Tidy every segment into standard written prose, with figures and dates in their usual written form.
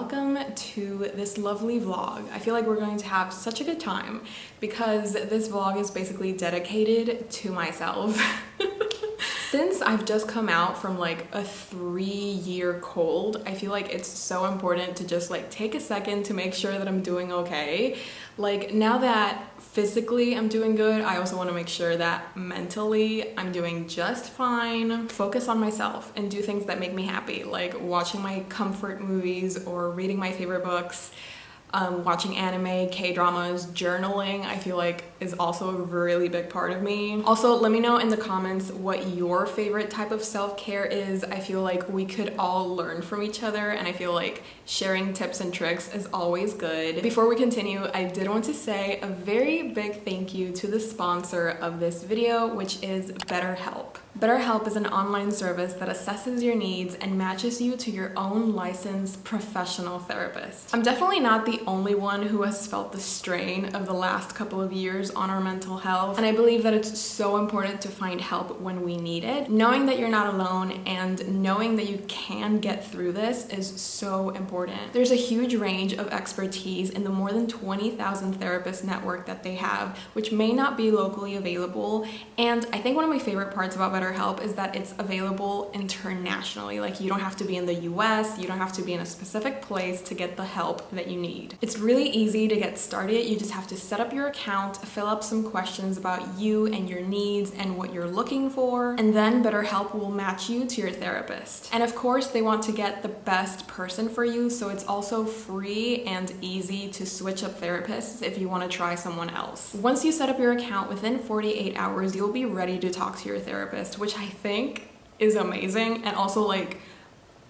welcome to this lovely vlog. I feel like we're going to have such a good time because this vlog is basically dedicated to myself. Since I've just come out from like a 3-year cold, I feel like it's so important to just like take a second to make sure that I'm doing okay. Like now that physically I'm doing good, I also want to make sure that mentally I'm doing just fine. Focus on myself and do things that make me happy, like watching my comfort movies or reading my favorite books. Watching anime, K-dramas, journaling, I feel like is also a really big part of me. Also, let me know in the comments what your favorite type of self-care is. I feel like we could all learn from each other, and I feel like sharing tips and tricks is always good. Before we continue, I did want to say a very big thank you to the sponsor of this video, which is BetterHelp. BetterHelp is an online service that assesses your needs and matches you to your own licensed professional therapist. I'm definitely not the only one who has felt the strain of the last couple of years on our mental health, and I believe that it's so important to find help when we need it. Knowing that you're not alone and knowing that you can get through this is so important. There's a huge range of expertise in the more than 20,000 therapist network that they have, which may not be locally available, and I think one of my favorite parts about BetterHelp is that it's available internationally. Like you don't have to be in the US, you don't have to be in a specific place to get the help that you need. It's really easy to get started. You just have to set up your account, fill up some questions about you and your needs and what you're looking for, and then BetterHelp will match you to your therapist. And of course, they want to get the best person for you, so it's also free and easy to switch up therapists if you want to try someone else. Once you set up your account, within 48 hours, you'll be ready to talk to your therapist, which I think is amazing. And also like,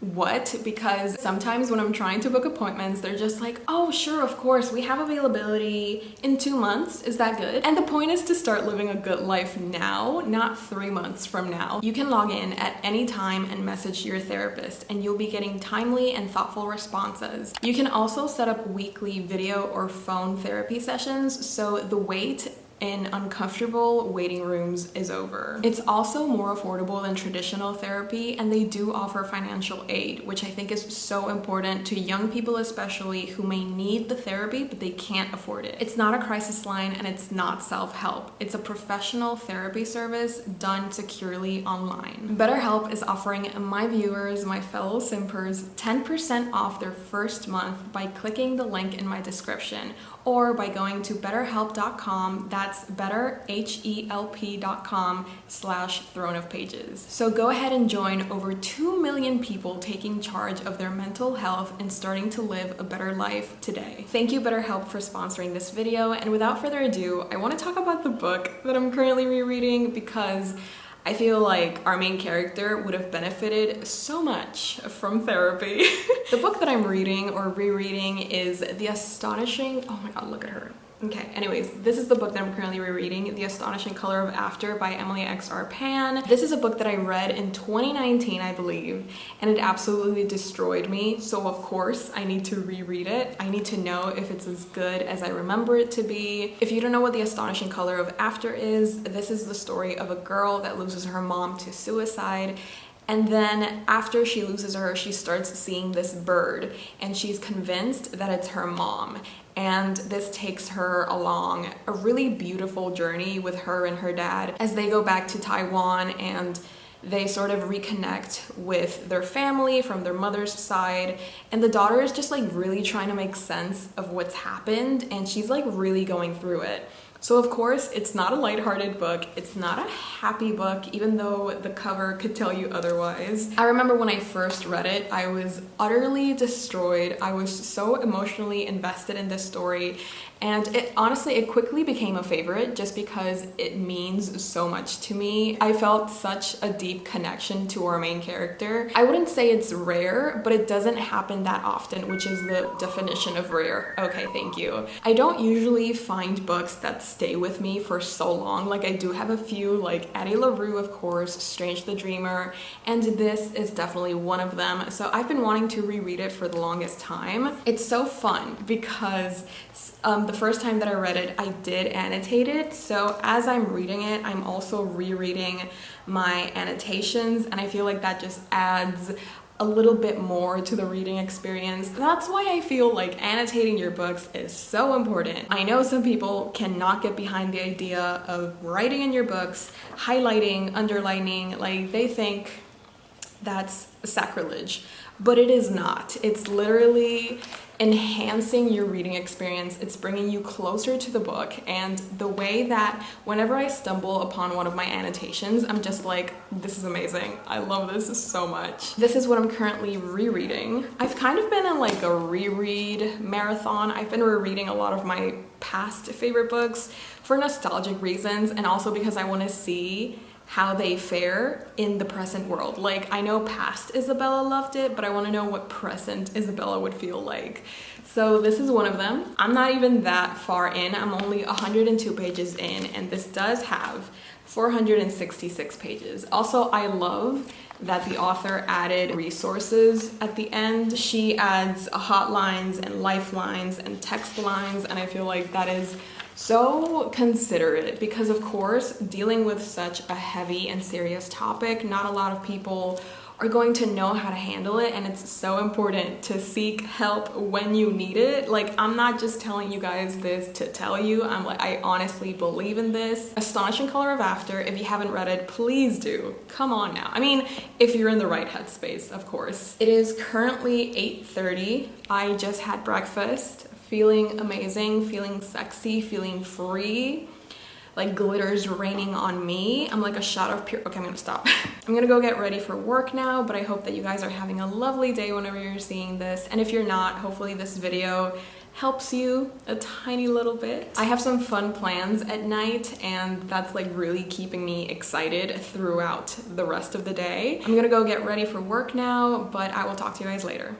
what? Because sometimes when I'm trying to book appointments, they're just like, oh sure, of course, we have availability in 2 months. Is that good? And the point is to start living a good life now, not 3 months from now. You can log in at any time and message your therapist, and you'll be getting timely and thoughtful responses. You can also set up weekly video or phone therapy sessions, so the wait in uncomfortable waiting rooms is over. It's also more affordable than traditional therapy, and they do offer financial aid, which I think is so important to young people especially who may need the therapy but they can't afford it. It's not a crisis line and it's not self-help. It's a professional therapy service done securely online. BetterHelp is offering my viewers, my fellow simpers, 10% off their first month by clicking the link in my description or by going to betterhelp.com. That's betterhelp.com/throneofpages. So go ahead and join over 2 million people taking charge of their mental health and starting to live a better life today. Thank you, BetterHelp, for sponsoring this video. And without further ado, I want to talk about the book that I'm currently rereading because I feel like our main character would have benefited so much from therapy. The book that I'm reading or rereading is The Astonishing, oh my god, look at her. Okay, anyways, this is the book that I'm currently rereading, The Astonishing Color of After by Emily X.R. Pan. This is a book that I read in 2019, I believe, and it absolutely destroyed me. So of course, I need to reread it. I need to know if it's as good as I remember it to be. If you don't know what The Astonishing Color of After is, this is the story of a girl that loses her mom to suicide. And then after she loses her, she starts seeing this bird and she's convinced that it's her mom. And this takes her along a really beautiful journey with her and her dad as they go back to Taiwan and they sort of reconnect with their family from their mother's side. And the daughter is just like really trying to make sense of what's happened, and she's like really going through it. So of course, it's not a lighthearted book. It's not a happy book, even though the cover could tell you otherwise. I remember when I first read it, I was utterly destroyed. I was so emotionally invested in this story. And it quickly became a favorite just because it means so much to me. I felt such a deep connection to our main character. I wouldn't say it's rare, but it doesn't happen that often, which is the definition of rare. Okay, thank you. I don't usually find books that stay with me for so long. Like I do have a few, like Addie LaRue, of course, Strange the Dreamer, and this is definitely one of them. So I've been wanting to reread it for the longest time. It's so fun because the first time that I read it, I did annotate it. So as I'm reading it, I'm also rereading my annotations, and I feel like that just adds a little bit more to the reading experience. That's why I feel like annotating your books is so important. I know some people cannot get behind the idea of writing in your books, highlighting, underlining, like they think that's sacrilege, but it is not. It's literally enhancing your reading experience. It's bringing you closer to the book, and the way that whenever I stumble upon one of my annotations, I'm just like, this is amazing. I love this so much. This is what I'm currently rereading. I've kind of been in like a reread marathon. I've been rereading a lot of my past favorite books for nostalgic reasons, and also because I want to see how they fare in the present world. Like, I know past Isabella loved it, but I want to know what present Isabella would feel like. So this is one of them. I'm not even that far in. I'm only 102 pages in, and this does have 466 pages. Also, I love that the author added resources at the end. She adds hotlines and lifelines and text lines, and I feel like that is so considerate, because of course, dealing with such a heavy and serious topic, not a lot of people are going to know how to handle it, and it's so important to seek help when you need it. Like, I'm not just telling you guys this to tell you, I honestly believe in this. Astonishing Color of After, if you haven't read it, please do. Come on now. I mean, if you're in the right headspace, of course. It is currently 8:30. I just had breakfast. Feeling amazing, feeling sexy, feeling free, like glitter's raining on me. I'm like a shot of pure, okay, I'm gonna stop. I'm gonna go get ready for work now, but I hope that you guys are having a lovely day whenever you're seeing this. And if you're not, hopefully this video helps you a tiny little bit. I have some fun plans at night, and that's like really keeping me excited throughout the rest of the day. I'm gonna go get ready for work now, but I will talk to you guys later.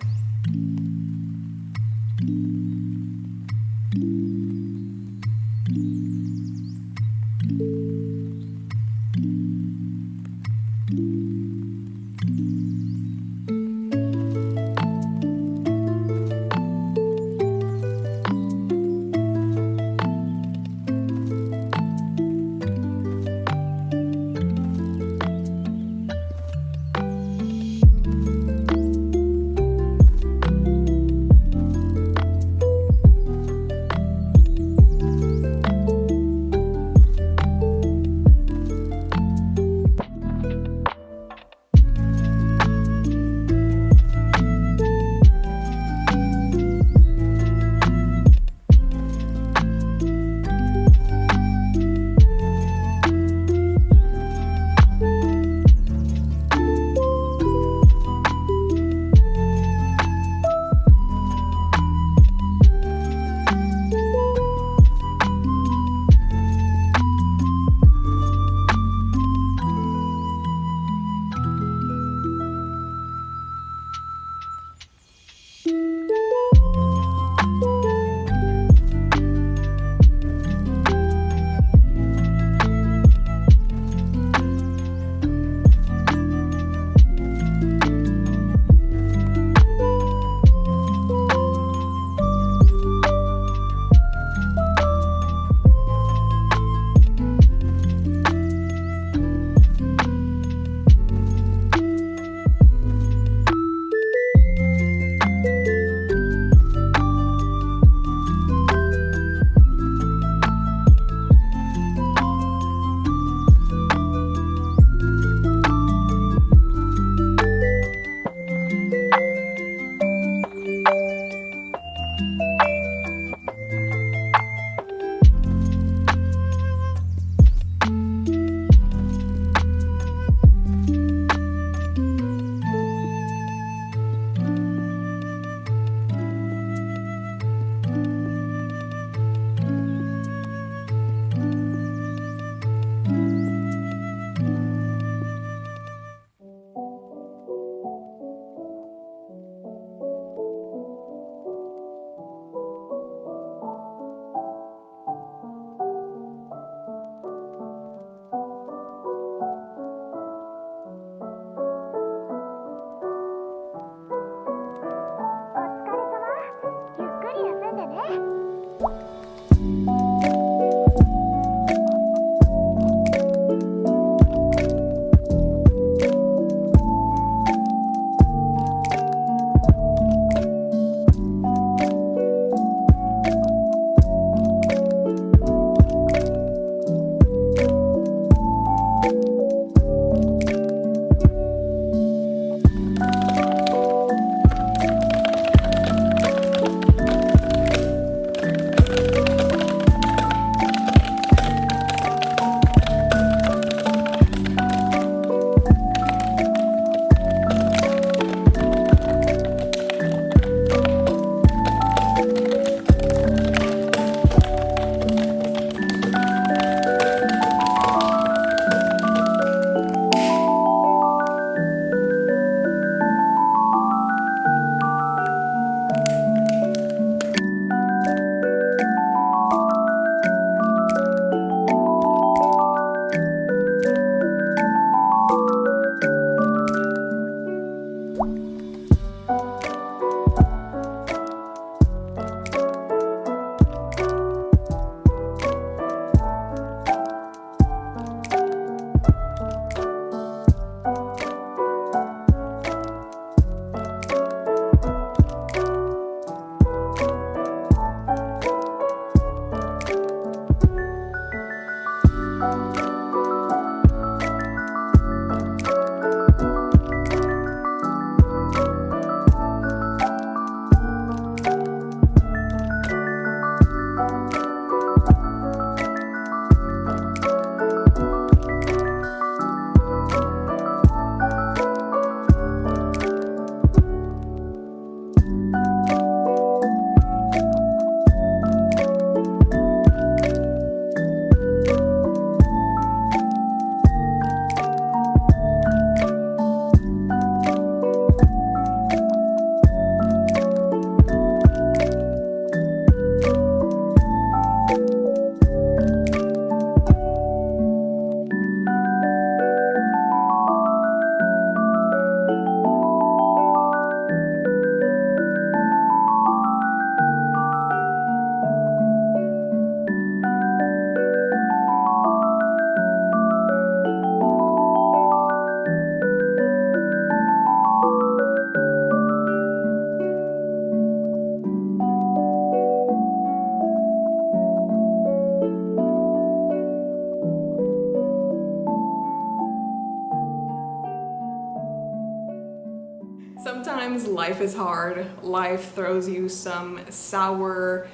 life is hard. Life throws you some sour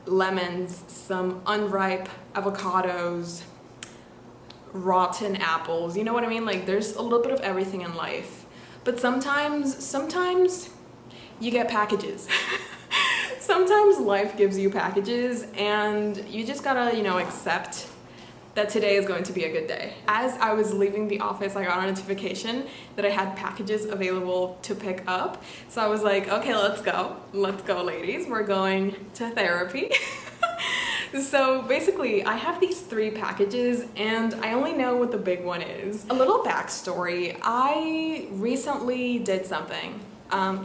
lemons, some unripe avocados, rotten apples. You know what I mean? Like, there's a little bit of everything in life. But sometimes you get packages. Sometimes life gives you packages and you just gotta, you know, accept that today is going to be a good day. As I was leaving the office, I got a notification that I had packages available to pick up. So I was like, okay, let's go. Let's go, ladies. We're going to therapy. So basically, I have these 3 packages and I only know what the big one is. A little backstory, I recently did something.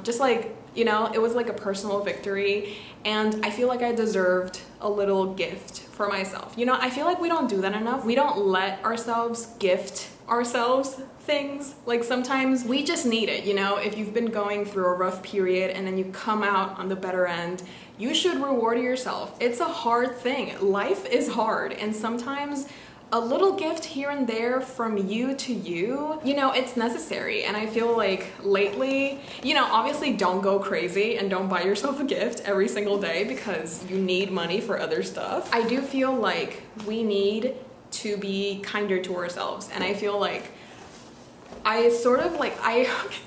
Just like, you know, it was like a personal victory and I feel like I deserved a little gift for myself. You know, I feel like we don't do that enough. We don't let ourselves gift ourselves things. Like, sometimes we just need it, you know? If you've been going through a rough period and then you come out on the better end, you should reward yourself. It's a hard thing. Life is hard, and sometimes a little gift here and there from you to you, you know, it's necessary. And I feel like lately, you know, obviously don't go crazy and don't buy yourself a gift every single day because you need money for other stuff. I do feel like we need to be kinder to ourselves, and I feel like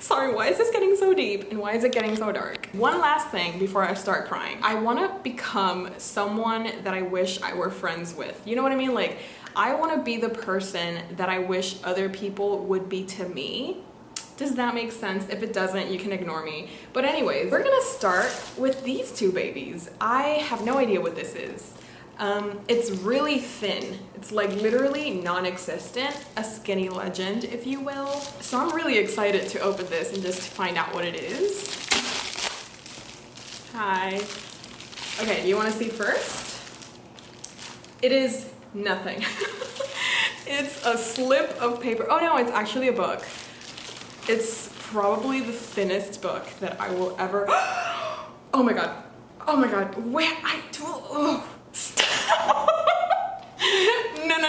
sorry, why is this getting so deep and why is it getting so dark? One last thing before I start crying. I want to become someone that I wish I were friends with. You know what I mean? Like, I want to be the person that I wish other people would be to me. Does that make sense? If it doesn't, you can ignore me. But anyways, we're gonna start with these 2 babies. I have no idea what this is. It's really thin. It's like literally non-existent, a skinny legend, if you will. So I'm really excited to open this and just find out what it is. Hi. Okay, you want to see first? It is nothing. It's a slip of paper. Oh no, it's actually a book. It's probably the thinnest book that I will ever. Oh my god. Oh my god.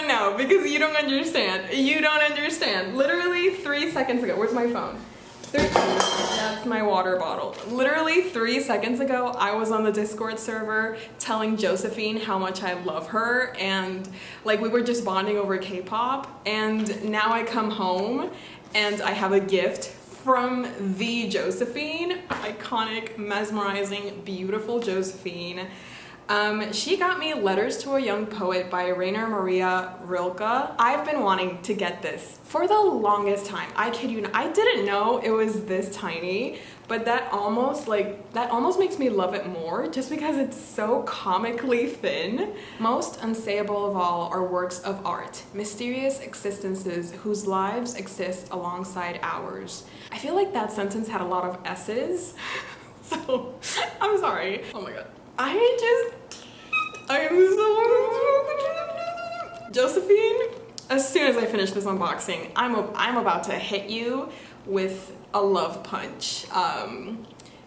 No, because you don't understand. You don't understand. Literally 3 seconds ago. Where's my phone? That's my water bottle. Literally 3 seconds ago, I was on the Discord server telling Josephine how much I love her, and like we were just bonding over K-pop, and now I come home and I have a gift from the Josephine, iconic, mesmerizing, beautiful Josephine. She got me Letters to a Young Poet by Rainer Maria Rilke. I've been wanting to get this for the longest time. I kid you not. I didn't know it was this tiny, but that almost makes me love it more just because it's so comically thin. Most unsayable of all are works of art, mysterious existences whose lives exist alongside ours. I feel like that sentence had a lot of S's, so I'm sorry. Oh my god. I am so Josephine, as soon as I finish this unboxing, I'm about to hit you with a love punch.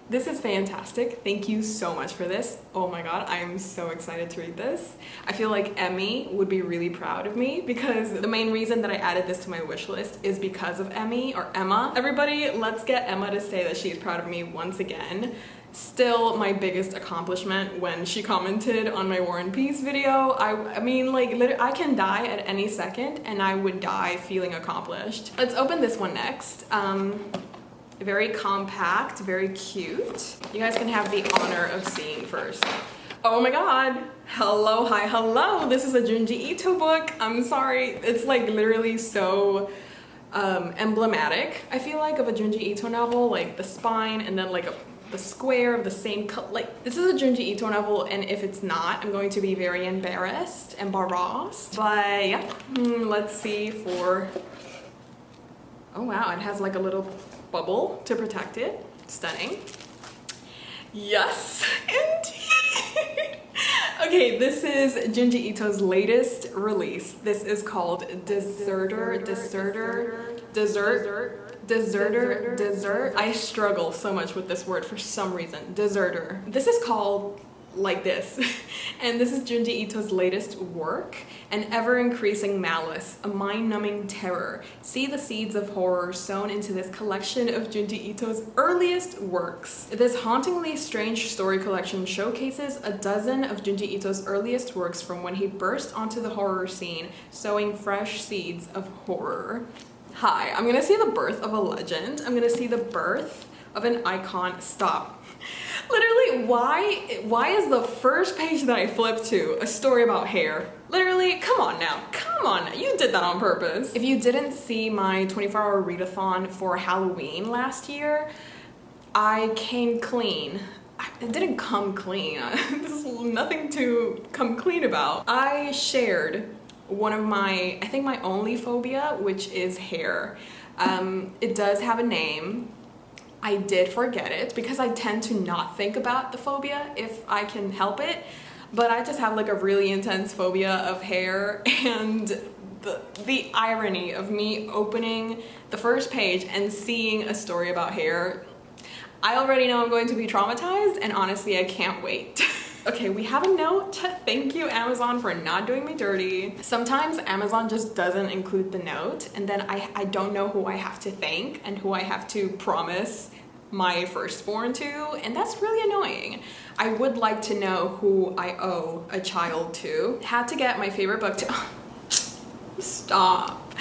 This is fantastic. Thank you so much for this. Oh my god, I am so excited to read this. I feel like Emmy would be really proud of me because the main reason that I added this to my wish list is because of Emmy, or Emma. Everybody, let's get Emma to say that she's proud of me once again. Still my biggest accomplishment when she commented on my War and Peace video. I mean, like, literally, I can die at any second and I would die feeling accomplished. Let's open this one next. Very compact, very cute. You guys can have the honor of seeing first. Oh my god. Hello, hi, hello. This is a Junji Ito book. I'm sorry. It's like literally so emblematic, I feel like, of a Junji Ito novel. Like the spine and then like the square of the same color. Like, this is a Junji Ito novel, and if it's not, I'm going to be very embarrassed. But yeah, let's see for... Oh wow, it has like a little bubble to protect it. Stunning. Yes, indeed. Okay, this is Junji Ito's latest release. This is called Deserter. I struggle so much with this word for some reason. Deserter. This is called like this. And this is Junji Ito's latest work, An Ever-Increasing Malice, a mind-numbing terror. See the seeds of horror sown into this collection of Junji Ito's earliest works. This hauntingly strange story collection showcases a dozen of Junji Ito's earliest works from when he burst onto the horror scene, sowing fresh seeds of horror. Hi, I'm gonna see the birth of a legend. I'm gonna see the birth of an icon. Stop. Literally, why is the first page that I flip to a story about hair? Literally, come on now, you did that on purpose. If you didn't see my 24-hour readathon for Halloween last year, I came clean. It didn't come clean. This is nothing to come clean about. I shared one of my, I think my only phobia, which is hair. It does have a name. I did forget it because I tend to not think about the phobia if I can help it, but I just have like a really intense phobia of hair, and the irony of me opening the first page and seeing a story about hair, I already know I'm going to be traumatized, and honestly I can't wait. Okay, we have a note. Thank you, Amazon, for not doing me dirty. Sometimes Amazon just doesn't include the note, and then I don't know who I have to thank and who I have to promise my firstborn to, and that's really annoying. I would like to know who I owe a child to. Had to get my favorite Stop.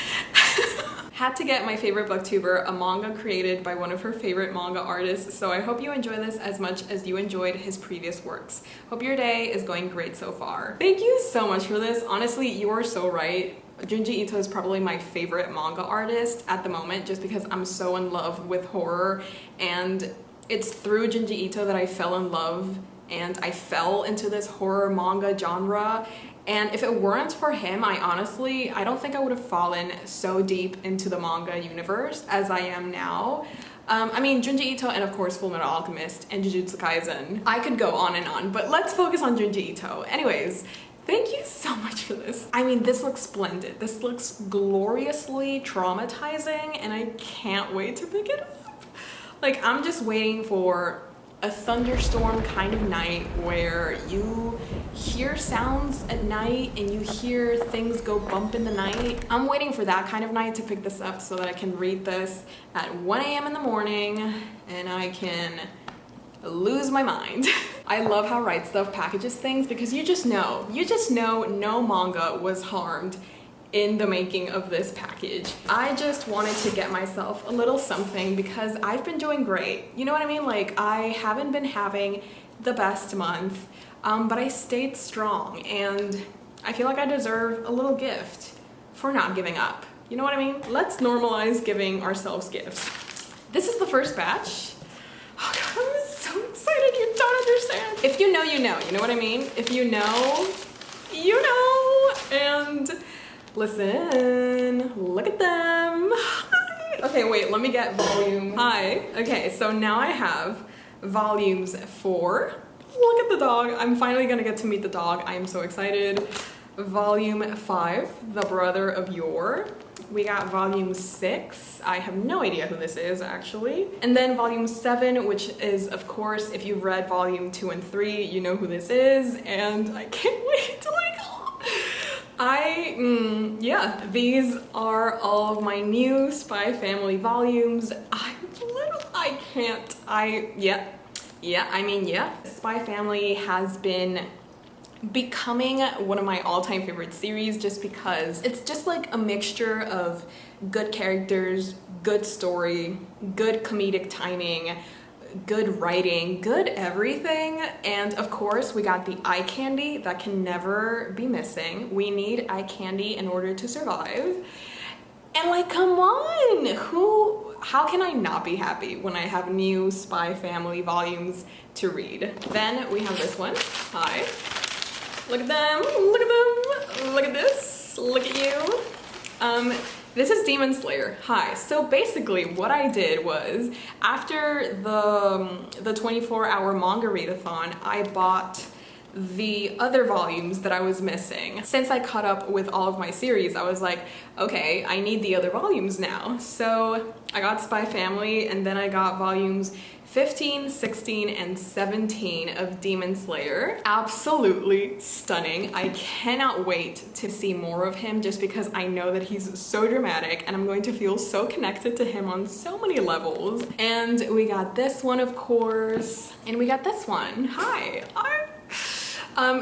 Had to get my favorite booktuber a manga created by one of her favorite manga artists, so I hope you enjoy this as much as you enjoyed his previous works. Hope your day is going great so far. Thank you so much for this. Honestly, you are so right. Junji Ito is probably my favorite manga artist at the moment, just because I'm so in love with horror, and it's through Junji Ito that I fell in love and I fell into this horror manga genre. And if it weren't for him, I don't think I would have fallen so deep into the manga universe as I am now. I mean, Junji Ito and of course Fullmetal Alchemist and Jujutsu Kaisen. I could go on and on, but let's focus on Junji Ito. Anyways, thank you so much for this. I mean, this looks splendid. This looks gloriously traumatizing, and I can't wait to pick it up. Like, I'm just waiting for a thunderstorm kind of night where you hear sounds at night and you hear things go bump in the night. I'm waiting for that kind of night to pick this up so that I can read this at 1 a.m. in the morning and I can lose my mind. I love how Right Stuff packages things, because you just know no manga was harmed in the making of this package. I just wanted to get myself a little something because I've been doing great. You know what I mean? Like, I haven't been having the best month, but I stayed strong, and I feel like I deserve a little gift for not giving up. You know what I mean? Let's normalize giving ourselves gifts. This is the first batch. Oh God, I'm so excited, you don't understand. If you know, you know. You know what I mean? If you know, you know. And listen, look at them. Hi. Okay, wait, let me get volume. Hi. Okay, so now I have volumes 4. Look at the dog. I'm finally gonna get to meet the dog. I am so excited. Volume 5, The Brother of Yore. We got volume 6. I have no idea who this is, actually. And then volume 7, which is, of course, if you've read volume 2 and 3, you know who this is, and I can't wait till I go. Yeah, these are all of my new Spy Family volumes. Spy Family has been becoming one of my all-time favorite series, just because it's just like a mixture of good characters, good story, good comedic timing, good writing, good everything. And of course we got the eye candy that can never be missing. We need eye candy in order to survive. And like, come on, how can I not be happy when I have new Spy Family volumes to read? Then we have this one. Hi. Look at them, look at them, look at this, look at you. This is Demon Slayer. Hi. So basically what I did was, after the 24-hour manga readathon, I bought the other volumes that I was missing. Since I caught up with all of my series, I was like, okay, I need the other volumes now. So I got Spy Family, and then I got volumes 15, 16, and 17 of Demon Slayer. Absolutely stunning. I cannot wait to see more of him just because I know that he's so dramatic and I'm going to feel so connected to him on so many levels. And we got this one, of course, and we got this one. Hi.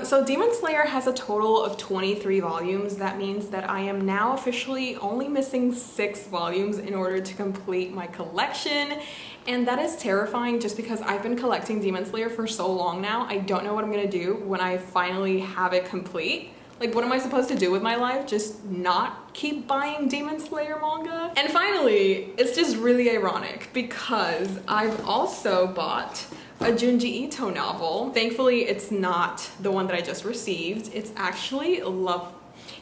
So Demon Slayer has a total of 23 volumes. That means that I am now officially only missing 6 volumes in order to complete my collection. And that is terrifying just because I've been collecting Demon Slayer for so long now. I don't know what I'm gonna do when I finally have it complete. Like, what am I supposed to do with my life? Just not keep buying Demon Slayer manga? And finally, it's just really ironic because I've also bought a Junji Ito novel. Thankfully, it's not the one that I just received. It's actually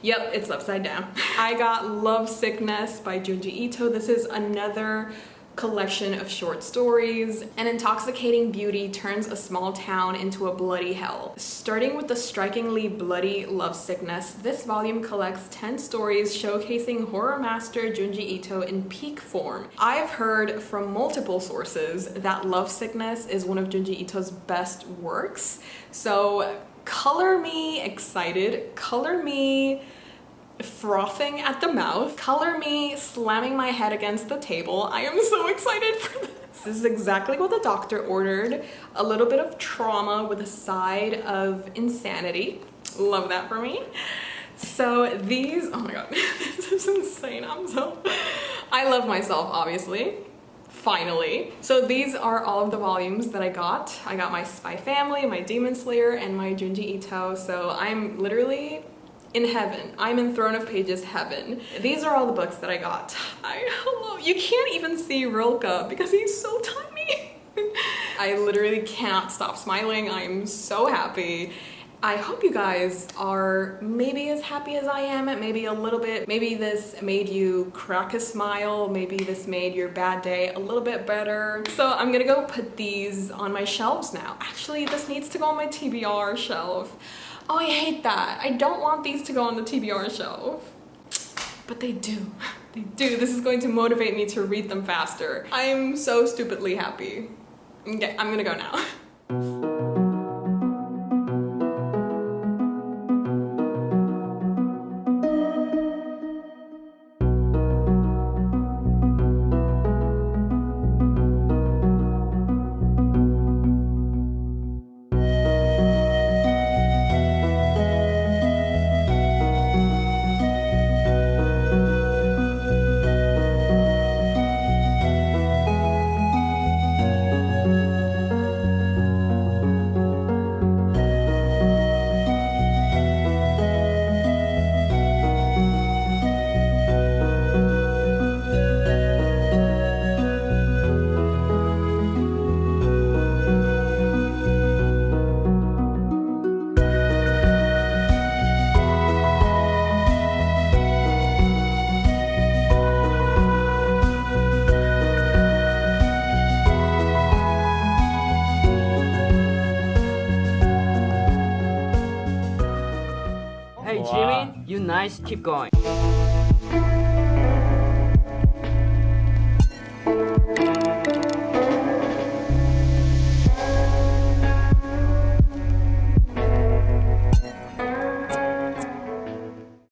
Yep, it's upside down. I got Love Sickness by Junji Ito. This is another collection of short stories. An intoxicating beauty turns a small town into a bloody hell. Starting with the strikingly bloody Love Sickness, this volume collects 10 stories showcasing horror master Junji Ito in peak form. I've heard from multiple sources that Love Sickness is one of Junji Ito's best works. So color me excited, color me frothing at the mouth, color me slamming my head against the table. I am so excited for this. This is exactly what the doctor ordered. A little bit of trauma with a side of insanity. Love that for me. So these, oh my god, this is insane. I love myself, obviously. Finally. So these are all of the volumes that I got. I got my Spy Family, my Demon Slayer, and my Junji Ito. So I'm literally in heaven. I'm in Throne of Pages heaven. These are all the books that I got. You can't even see Rilke because he's so tiny. I literally cannot stop smiling. I'm so happy. I hope you guys are maybe as happy as I am, maybe a little bit. Maybe this made you crack a smile. Maybe this made your bad day a little bit better. So I'm gonna go put these on my shelves now. Actually, this needs to go on my TBR shelf. Oh, I hate that. I don't want these to go on the TBR shelf. But they do. They do. This is going to motivate me to read them faster. I'm so stupidly happy. Okay, I'm gonna go now. Hey Jimmy, you nice, keep going.